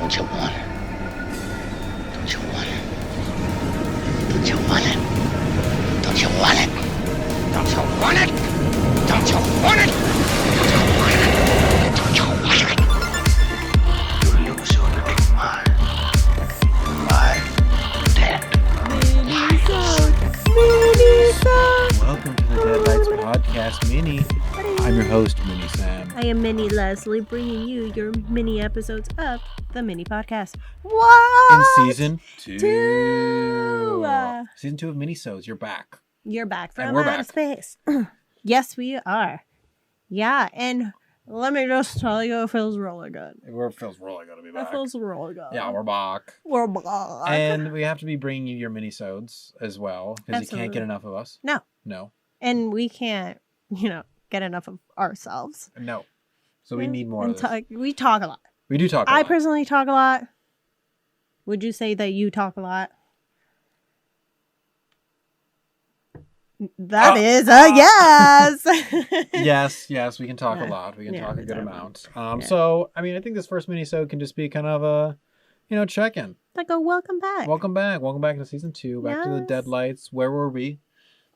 Don't you want it? Don't you want it? Don't you want it? Don't you want it? Don't you want it? Don't you want it? Don't you want it? You lose your little mind. I'm dead. Minisode. Welcome to the Deadlights podcast mini. I'm your host, Mini Sam. I am Mini Leslie, bringing you your mini episodes of the mini podcast. What? In season 2. Season 2 of Minisodes, you're back. You're back And from we're outer back. space. Yes, we are. Yeah, and let me just tell you, it feels really good. It feels really good to be back. It feels really good. Yeah, we're back. We're back. And we have to be bringing you your Minisodes as well, because you can't Absolutely. get enough of us. No. No. And we can't, get enough of ourselves. No. So we need more And of this. we talk a lot. We do talk a I lot. personally talk a lot. Would you say that you talk a lot? That is a yes. Yes, we can talk Yeah. a lot. We can Yeah, talk a we good talk a amount. Yeah. So, I mean, I think this first Minisode can just be kind of a, check-in. Like a welcome back. Welcome back. Welcome back to season 2. Back to the Yes. Deadlights. Where were we?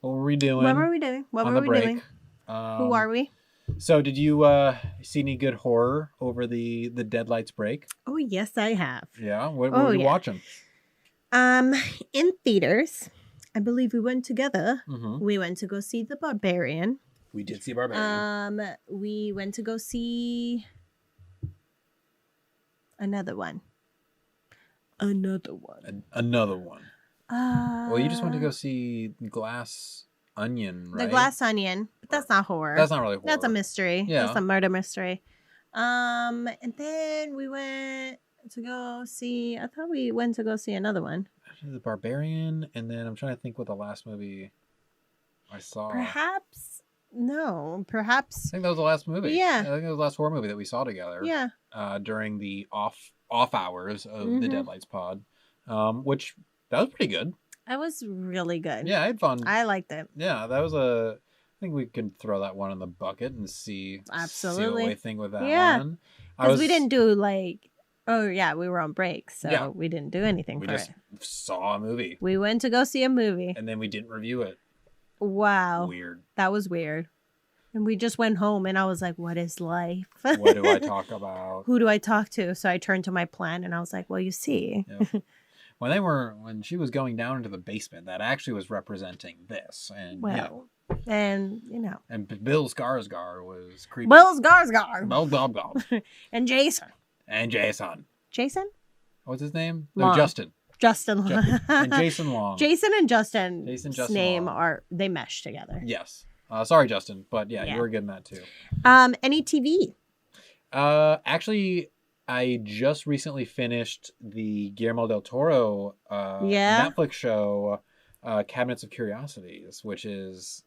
What were we doing? What were we doing? What on were the we break? doing? Who are we? So, did you see any good horror over the Deadlights break? Oh yes, I have. Yeah. What Oh, were you yeah. watching? In theaters, I believe we went together. Mm-hmm. We went to go see The Barbarian. We did see Barbarian. We went to go see another one. Another one. Well, you just went to go see Glass Onion, right? The Glass Onion, but that's not horror. That's not really horror. That's a mystery. Yeah. That's a murder mystery. And then we went to go see. I thought we went to go see another one. The Barbarian, and then I'm trying to think what the last movie I saw. Perhaps no. I Perhaps think that was the last movie. Yeah. I think it was the last horror movie that we saw together. yeah. During the off hours of the Mhm. Deadlights pod, which that was pretty good. That was really good. Yeah, I had fun. I liked it. Yeah, that was I think we can throw that one in the bucket and see Absolutely. what we think with that Yeah. one. Because we didn't do like. Oh yeah, we were on break, so Yeah. we didn't do anything We for just it. saw a movie We went to go see a movie. and then we didn't review it. Wow, Weird. that was weird. And we just went home, and I was like, "What is life? What do I talk about? Who do I talk to?" So I turned to my plan, and I was like, "Well, you see, Yeah. When she was going down into the basement, that actually was representing this, and well, and and Bill Skarsgård was creepy. Bill Skarsgård Bill and Jason, and Jason. Jason, What's his name? Long. No, Justin. Justin, And Jason Long. Jason and Justin's Justin name Long. they mesh together. Yes. Sorry, Justin, but yeah, Yeah. you were good in that too. Any TV? Actually, I just recently finished the Guillermo del Toro Yeah? Netflix show, Cabinets of Curiosities, which is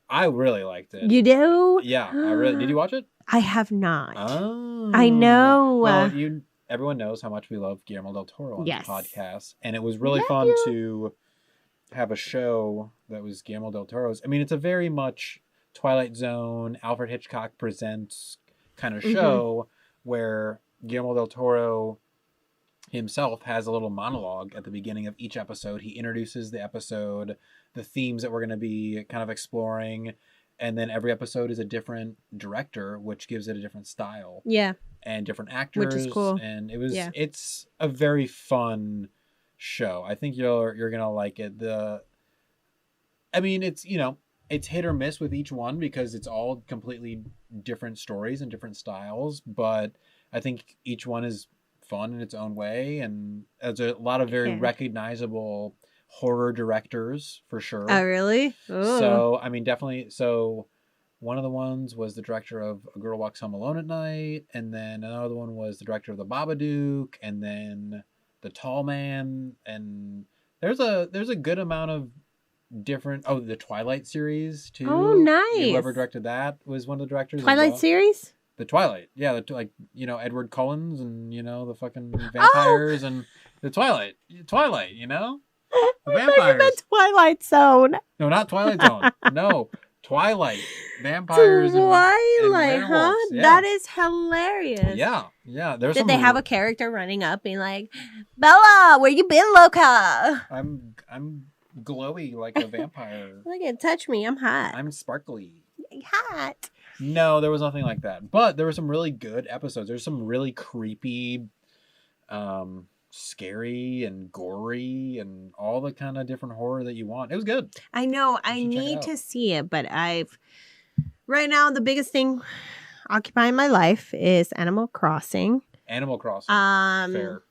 I really liked it. You do? Yeah, I really did. You watch it? I have not. Oh, I know. Well, everyone knows how much we love Guillermo del Toro on Yes. the podcast, and it was really Love fun you. to have a show that was Guillermo del Toro's. I mean, it's a very much Twilight Zone, Alfred Hitchcock Presents kind of Mhm. show where Guillermo del Toro himself has a little monologue at the beginning of each episode. He introduces the episode, the themes that we're going to be kind of exploring, and then every episode is a different director, which gives it a different style Yeah. and different actors. Which is cool. And Yeah. it's a very fun show. I think you're gonna like it. It's hit or miss with each one because it's all completely different stories and different styles, but I think each one is fun in its own way, and there's a lot of very Yeah. recognizable horror directors for sure. Oh, really? Ooh. So, I mean, definitely. So, one of the ones was the director of A Girl Walks Home Alone at Night, and then another one was the director of The Babadook, and then The Tall Man, and there's a good amount of different. Oh, the Twilight series too. Oh, nice. Whoever directed that was one of the directors. as Twilight well. series? The Twilight, yeah, Edward Cullen's and the fucking vampires and the Twilight, the I thought you vampires. meant Twilight Zone. No, not Twilight Zone. No, Twilight, vampires, and Twilight, huh? werewolves. Yeah. That is hilarious. Yeah. There's Did they have a character running up being like, Bella, where you been, loca? I'm glowy like a vampire. Look at, touch me, I'm hot. I'm sparkly. Hot. No, there was nothing like that. But there were some really good episodes. There's some really creepy, scary and gory and all the kind of different horror that you want. It was good. I know. I should check it need out. to see it, but right now the biggest thing occupying my life is Animal Crossing. Animal Crossing. Fair.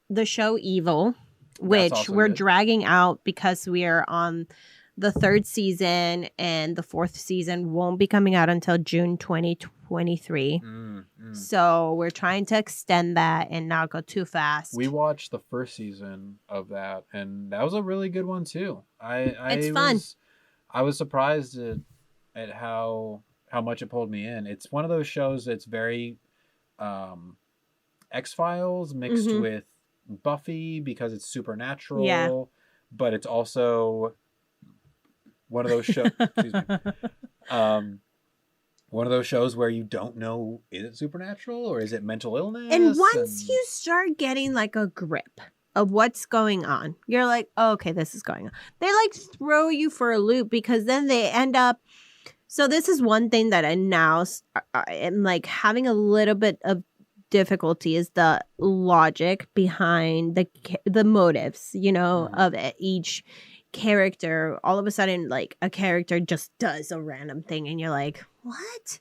The show Evil, which also we're good. dragging out because we are on the 3rd season and the 4th season won't be coming out until June 2023. So we're trying to extend that and not go too fast. We watched the first season of that, and that was a really good one too. It's fun. I was surprised at how much it pulled me in. It's one of those shows that's very X-Files mixed with Buffy because it's supernatural. Yeah. But it's also one of those shows. Excuse me. One of those shows where you don't know, is it supernatural or is it mental illness? And once you start getting like a grip of what's going on, you're like, oh, okay, this is going on. They like throw you for a loop because then they end up. So this is one thing that I now am like having a little bit of difficulty is the logic behind the motives, of each character. All of a sudden, like a character just does a random thing and you're like, what?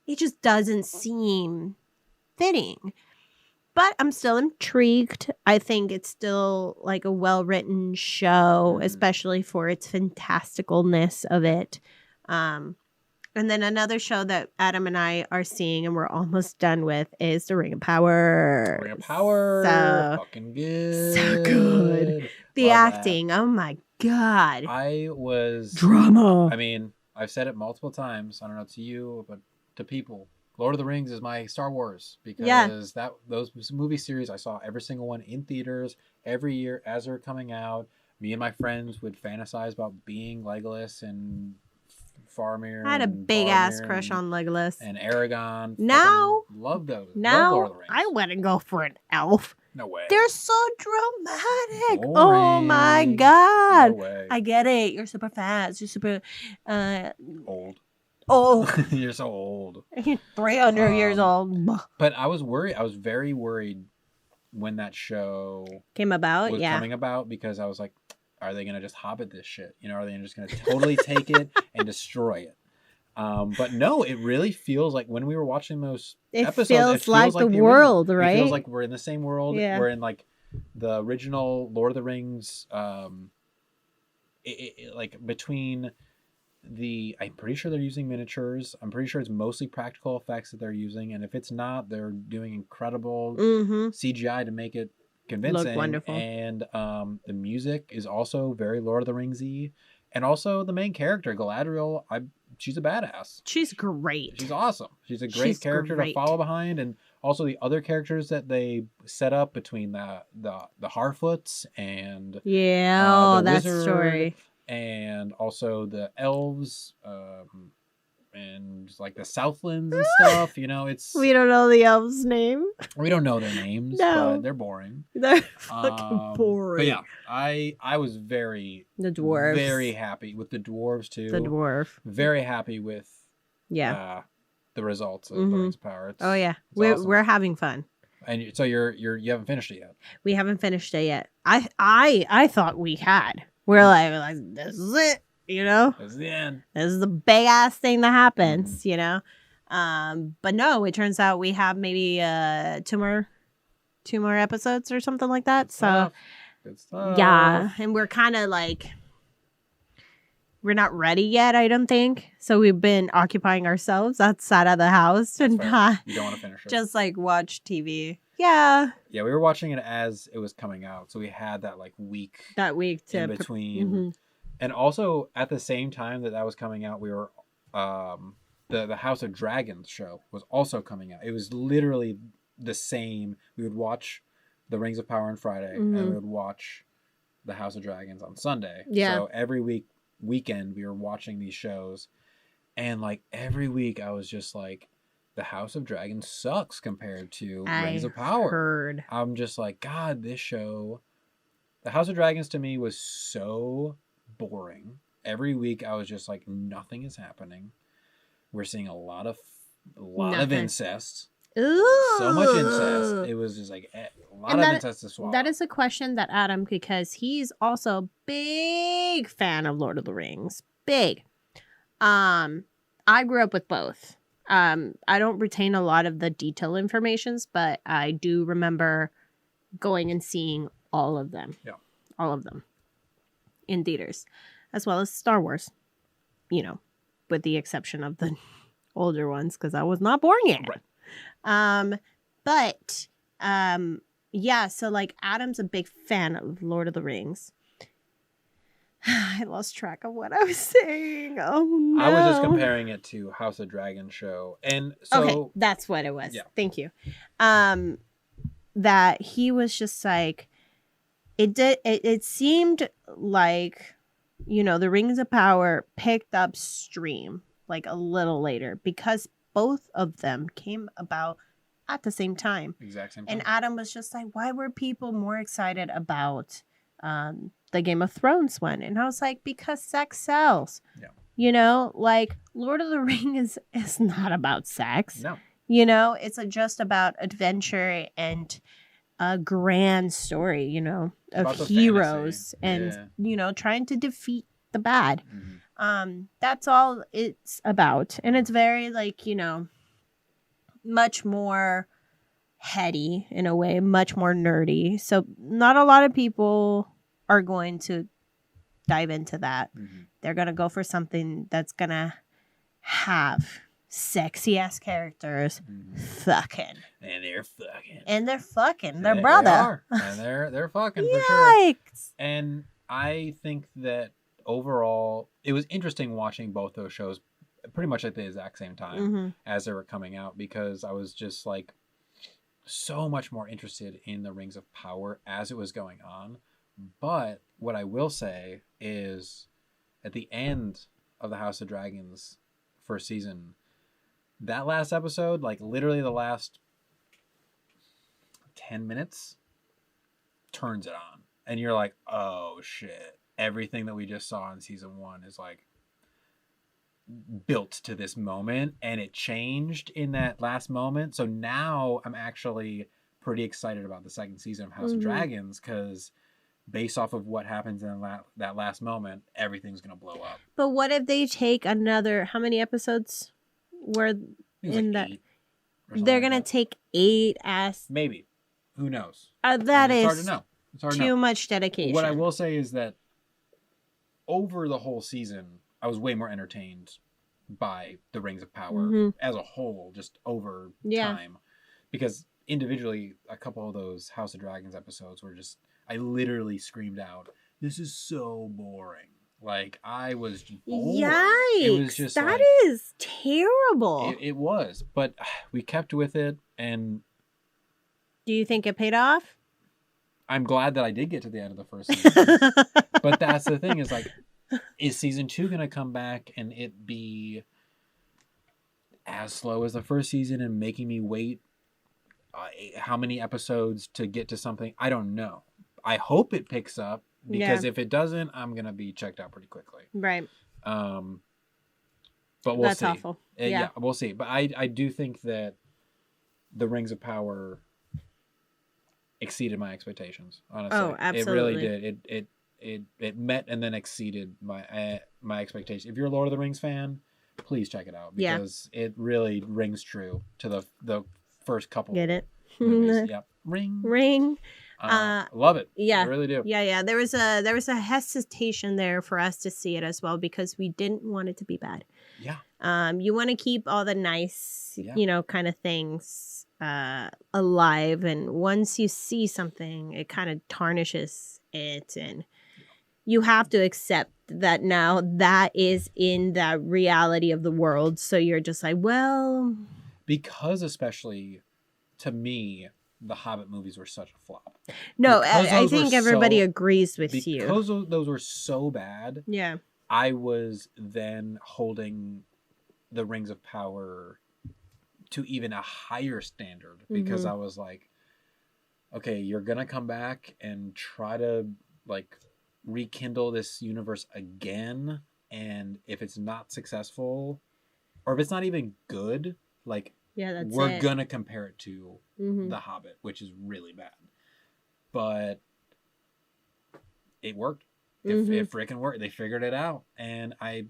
It just doesn't seem fitting. But I'm still intrigued. I think it's still like a well-written show, especially for its fantasticalness of it. And then another show that Adam and I are seeing and we're almost done with is The Ring of Power. Ring of Power. So fucking good. So good. The Love acting. Oh my God. I was Drama. I mean, I've said it multiple times. I don't know to you, but to people. Lord of the Rings is my Star Wars because those movie series I saw every single one in theaters every year as they were coming out. Me and my friends would fantasize about being Legolas and Faramir. I had a big ass crush on Legolas. And Aragorn. Now, love those. Now love Lord of the Rings. I wouldn't go for an elf. No way. They're so dramatic. Boring. Oh my God. No way. I get it. You're super fast. You're super Old. old. You're so old. 300 years old. But I was worried. I was very worried when that show Came about. was Yeah. coming about because I was like, are they going to just Hobbit this shit? Are they just going to totally take it and destroy it? But no, it really feels like when we were watching those episodes, feels like the world, right? It feels like we're in the same world. Yeah. We're in like the original Lord of the Rings. Like between I'm pretty sure they're using miniatures. I'm pretty sure it's mostly practical effects that they're using. And if it's not, they're doing incredible CGI to make it convincing. Look wonderful. And the music is also very Lord of the Ringsy. And also the main character, Galadriel, she's a badass. She's great. She's awesome. She's a great character to follow behind. And also the other characters that they set up between the Harfoots and the that wizard, story. And also the elves, and like the Southlands and stuff. It's We don't know the elf's name. we don't know their names, No. but they're boring. They're fucking boring. But yeah, I was very The dwarves. very happy with the dwarves too. The dwarf. Very happy with Yeah. The results of the Rings of Power. Oh yeah. It's awesome. We're having fun. And so you haven't finished it yet. We haven't finished it yet. I thought we had. We're like this is it. That's the end. This is the big ass thing that happens. But no, it turns out we have maybe 2 more episodes or something like that. Good stuff. Yeah, and we're kind of like we're not ready yet, I don't think. So we've been occupying ourselves outside of the house and not You don't want to finish it. just like watch TV. Yeah. Yeah, we were watching it as it was coming out, so we had that like week That week to in between. And also at the same time that was coming out, we were the House of Dragons show was also coming out. It was literally the same. We would watch the Rings of Power on Friday, and we would watch the House of Dragons on Sunday. Yeah. So every weekend we were watching these shows, And like every week I was just like, the House of Dragons sucks compared to Rings of Power. Heard. I'm just like, God, this show, the House of Dragons to me was so boring. Every week I was just like, nothing is happening. We're seeing a lot of incest. Ooh. So much incest. It was just like a lot of incest to swallow. That is a question that Adam, because he's also a big fan of Lord of the Rings. Big. I grew up with both. I don't retain a lot of the detail informations, but I do remember going and seeing all of them. Yeah. All of them. In theaters. As well as Star Wars. You know, with the exception of the older ones, because I was not born yet. Right. Yeah, so like Adam's a big fan of Lord of the Rings. I lost track of what I was saying. Oh no. I was just comparing it to House of Dragon show. And so okay, that's what it was. Yeah. Thank you. That he was just like it seemed like, you know, the Rings of Power picked up steam like a little later because both of them came about at the same time. Exact same time. And Adam was just like, why were people more excited about the Game of Thrones one? And I was like, because sex sells. Yeah. You know, like Lord of the Rings is not about sex. No. You know, it's just about adventure and a grand story, you know, of heroes and, you know, trying to defeat the bad. Mm-hmm. That's all it's about. And it's very like, you know, much more heady in a way, much more nerdy. So not a lot of people are going to dive into that. Mm-hmm. They're going to go for something that's going to have sexy ass characters fucking. And they're fucking. Their brother. And they're fucking for sure. Yikes. And I think that overall, it was interesting watching both those shows pretty much at the exact same time as they were coming out, because I was just like so much more interested in the Rings of Power as it was going on. But what I will say is at the end of the House of Dragons first season, that last episode, like literally the last 10 minutes, turns it on. And you're like, oh shit. Everything that we just saw in season 1 is like built to this moment, and it changed in that last moment. So now I'm actually pretty excited about the second season of House of Dragons, because based off of what happens in that last moment, everything's going to blow up. But what if they take another, how many episodes were in that? They're going to take 8 as... Maybe. Who knows? That is hard to know. It's hard to know. too much dedication. What I will say is that over the whole season, I was way more entertained by the Rings of Power as a whole, just over time. Because individually, a couple of those House of Dragons episodes were just, I literally screamed out, this is so boring. Like, I was bored. Yikes. It was just that like, is terrible. It was. But we kept with it, and... Do you think it paid off? I'm glad that I did get to the end of the first season. But that's the thing, is like, is season 2 going to come back and it be as slow as the first season and making me wait how many episodes to get to something? I don't know. I hope it picks up, because if it doesn't, I'm going to be checked out pretty quickly. Right. But we'll That's see. awful. Yeah, we'll see. But I do think that the Rings of Power exceeded my expectations, honestly. Oh, absolutely. It really did. It met and then exceeded my expectations. If you're a Lord of the Rings fan, please check it out, because it really rings true to the first couple. Get it? Movies. Yep. Ring. Love it. Yeah. I really do. Yeah. There was a hesitation there for us to see it as well, because we didn't want it to be bad. Yeah. You want to keep all the nice, you know, kind of things alive, and once you see something, it kind of tarnishes it, and you have to accept that now that is in the reality of the world. So you're just like, well, because especially to me, the Hobbit movies were such a flop. No, I think everybody agrees with you. Because those were so bad. Yeah. I was then holding the Rings of Power to even a higher standard, because I was like, okay, you're gonna come back and try to like rekindle this universe again, and if it's not successful, or if it's not even good, like we're gonna compare it to The Hobbit, which is really bad. But it worked. It freaking worked. They figured it out, and I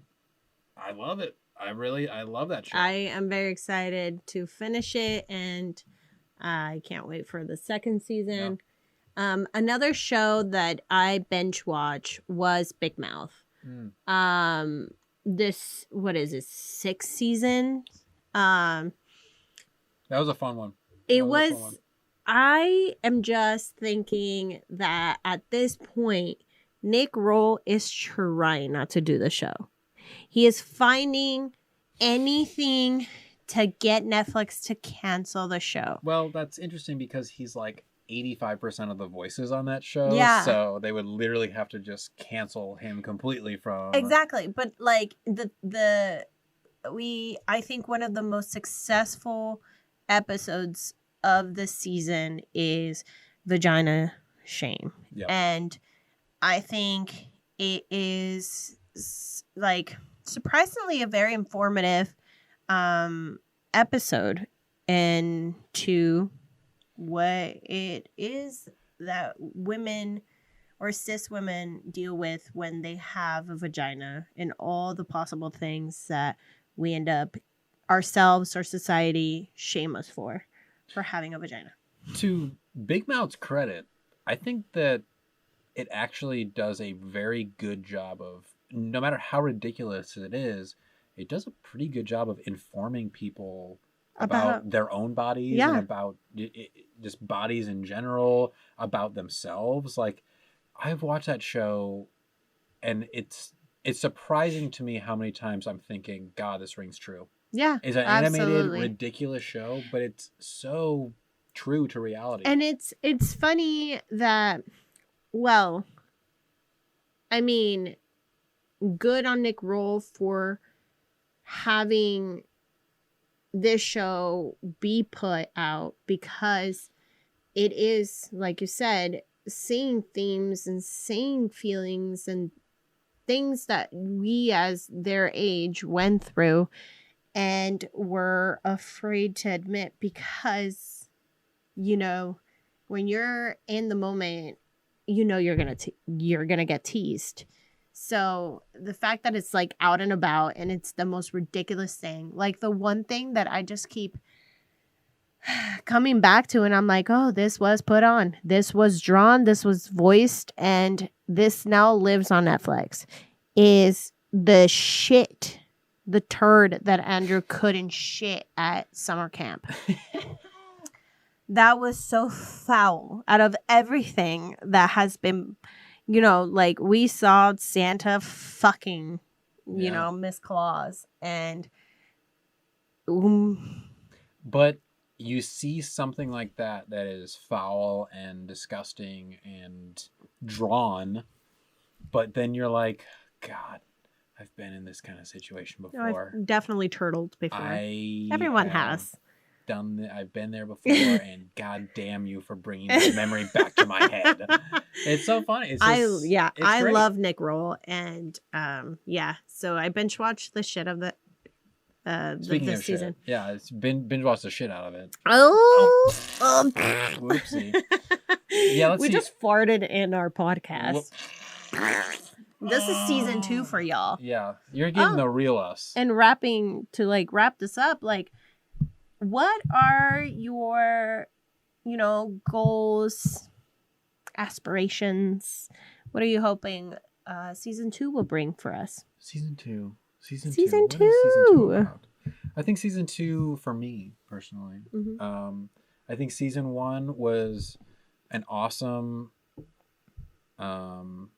love it. I love that show. I am very excited to finish it, and I can't wait for the second season. Yeah. Another show that I binge watch was Big Mouth. This, what is it, 6th season? That was a fun one. It was. I am just thinking that at this point, Nick Roll is trying not to do the show. He is finding anything to get Netflix to cancel the show. Well, that's interesting because he's like 85% of the voices on that show. Yeah. So they would literally have to just cancel him completely from... Exactly. But like I think one of the most successful episodes of the season is Vagina Shame. Yep. And I think it is like surprisingly a very informative episode into what it is that women or cis women deal with when they have a vagina, and all the possible things that we end up ourselves or society shame us for having a vagina. To Big Mouth's credit, I think that it actually does a very good job of, no matter how ridiculous it is, it does a pretty good job of informing people about their own bodies and about just bodies in general, about themselves. Like, I've watched that show, and it's surprising to me how many times I'm thinking, God, this rings true. Yeah, it's an animated, ridiculous show, but it's so true to reality. And it's funny that, well, I mean, good on Nick Roll for having this show be put out, because it is, like you said, seeing themes and seeing feelings and things that we as their age went through and were afraid to admit, because, you know, when you're in the moment, you know you're gonna get teased. So the fact that it's like out and about and it's the most ridiculous thing, like the one thing that I just keep coming back to, and I'm like, oh, this was put on, this was drawn, this was voiced, and this now lives on Netflix, is the turd that Andrew couldn't shit at summer camp. That was so foul. Out of everything that has been, you know, like, we saw Santa fucking, you know, Miss Claus, and but you see something like that is foul and disgusting and drawn, but then you're like, God, I've been in this kind of situation before. I've definitely turtled before. Everyone has. I've been there before, and God damn you for bringing this memory back to my head. It's so funny. It's just, I love Nick Roll, and so I binge watched the shit of this season. Shit, yeah, it's binge watched the shit out of it. Whoopsie. Yeah, let's see. We just farted in our podcast. This is season 2 for y'all. Yeah, you're getting the real us. And wrap this up, like, what are your, you know, goals, aspirations? What are you hoping season 2 will bring for us? Season 2. Season 2. I think season 2, for me personally, I think season 1 was an awesome time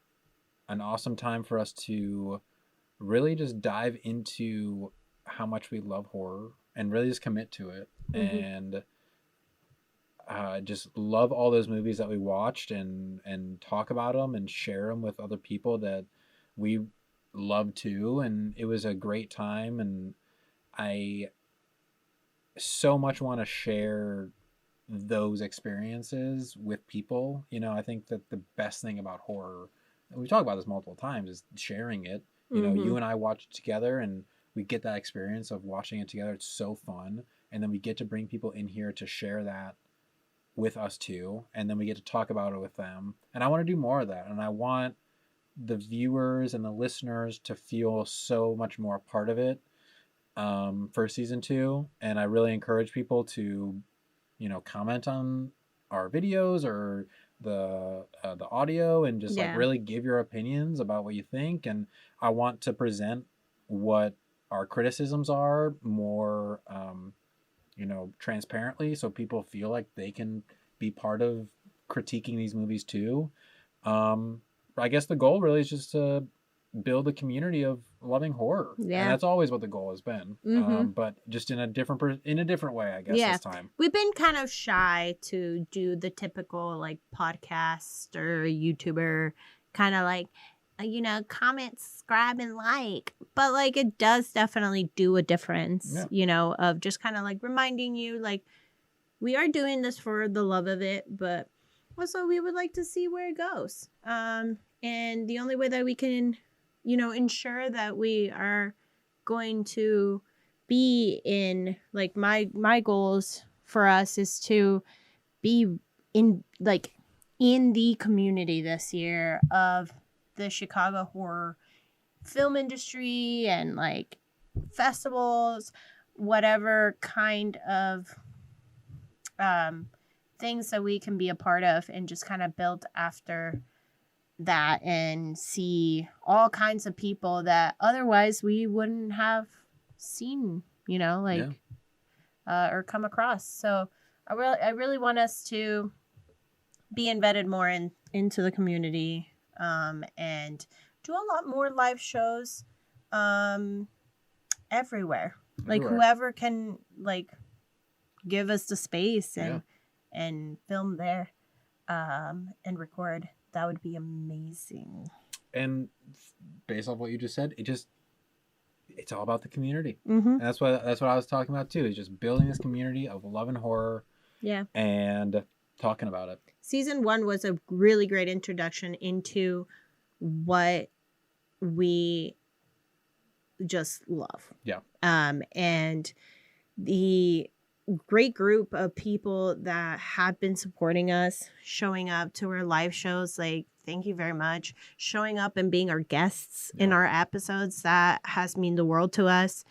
for us to really just dive into how much we love horror and really just commit to it, and just love all those movies that we watched and talk about them and share them with other people that we love too. And it was a great time, and I so much want to share those experiences with people. You know, I think that the best thing about horror, and we've talked about this multiple times, is sharing it. You know, you and I watch it together and we get that experience of watching it together. It's so fun. And then we get to bring people in here to share that with us too. And then we get to talk about it with them. And I want to do more of that. And I want the viewers and the listeners to feel so much more a part of it for season 2. And I really encourage people to, you know, comment on our videos or the audio and just like really give your opinions about what you think. And I want to present what our criticisms are more you know, transparently, so people feel like they can be part of critiquing these movies too. I guess the goal really is just to build a community of loving horror. Yeah. And that's always what the goal has been. But just in a different way, I guess, this time. We've been kind of shy to do the typical like podcast or YouTuber kind of like, you know, comment, subscribe, and like. But like it does definitely do a difference, you know, of just kind of like reminding you like we are doing this for the love of it, but also we would like to see where it goes. And the only way that we can, you know, ensure that we are going to be in like my goals for us is to be in the community this year of the Chicago horror film industry and like festivals, whatever kind of things that we can be a part of, and just kind of build after that and see all kinds of people that otherwise we wouldn't have seen, you know, like or come across. So I really want us to be embedded more into the community and do a lot more live shows everywhere. Like whoever can like give us the space and film there and record, that would be amazing. And based off what you just said, it's all about the community. And that's what I was talking about too, is just building this community of love and horror. Yeah. And talking about it. Season 1 was a really great introduction into what we just love. Yeah. And the great group of people that have been supporting us, showing up to our live shows, like thank you very much. Showing up and being our guests in our episodes, that has meant the world to us.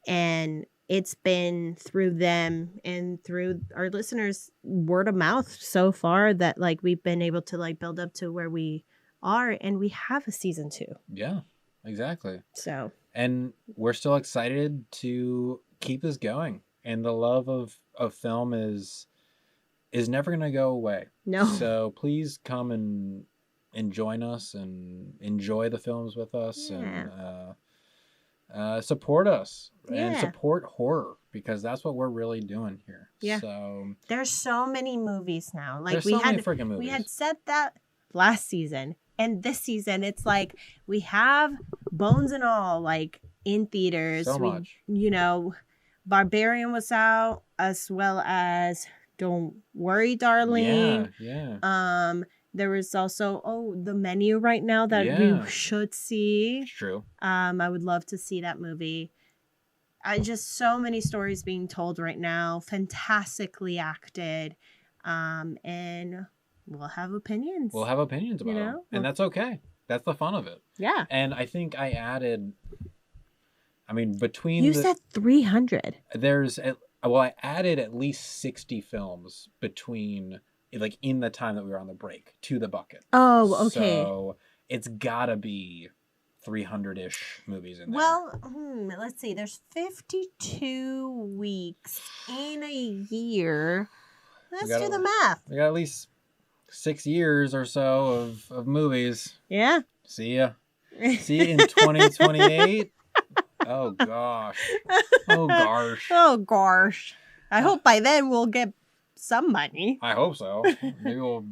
And it's been through them and through our listeners' word of mouth so far that like we've been able to like build up to where we are, and we have a season 2. Yeah, exactly. So, and we're still excited to keep this going. And the love of film is never going to go away. No. So please come and join us and enjoy the films with us and support us and support horror, because that's what we're really doing here. Yeah. So there's so many movies now. Like we had said that last season, and this season it's like we have Bones and All like in theaters. So much. You know, Barbarian was out, as well as Don't Worry, Darling. Yeah. There was also the Menu right now that we should see. It's true. I would love to see that movie. So many stories being told right now, fantastically acted, and we'll have opinions. We'll have opinions about it, and that's okay. That's the fun of it. Yeah. And I think I added. I mean, between you said 300. I added at least 60 films between, like, in the time that we were on the break to the bucket. Oh, okay. So it's gotta be 300-ish movies in there. Well, let's see. There's 52 weeks in a year. Let's do the math. We got at least 6 years or so of movies. Yeah. See ya. See you in 2028. Oh gosh. Oh gosh. Oh gosh. I hope by then we'll get some money. I hope so. Maybe we'll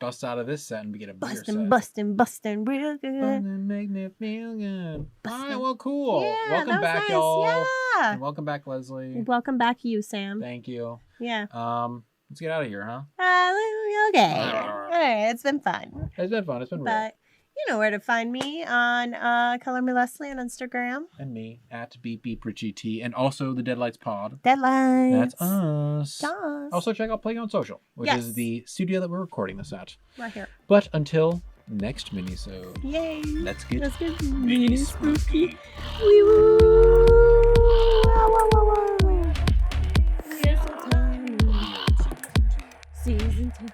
bust out of this set and we get a bigger Bustin' real good. Bustin', make me feel good. All right, well, cool. Yeah, Welcome that was back, nice. y'all. Yeah. And welcome back, Leslie. Welcome back, you, Sam. Thank you. Yeah. Let's get out of here, huh? Okay. All right. It's been fun. It's been fun. It's been real. But you know where to find me on Color Me Leslie on Instagram. And me at BeepBeepRichieT, and also the Deadlights Pod. Deadlights. That's us. Us. Also check out Playing on Social, which is the studio that we're recording this at. Right here. But until next minisode, Yay. let's get mini spooky. Wee woo. Wow, wow, wow, wow. Season 2.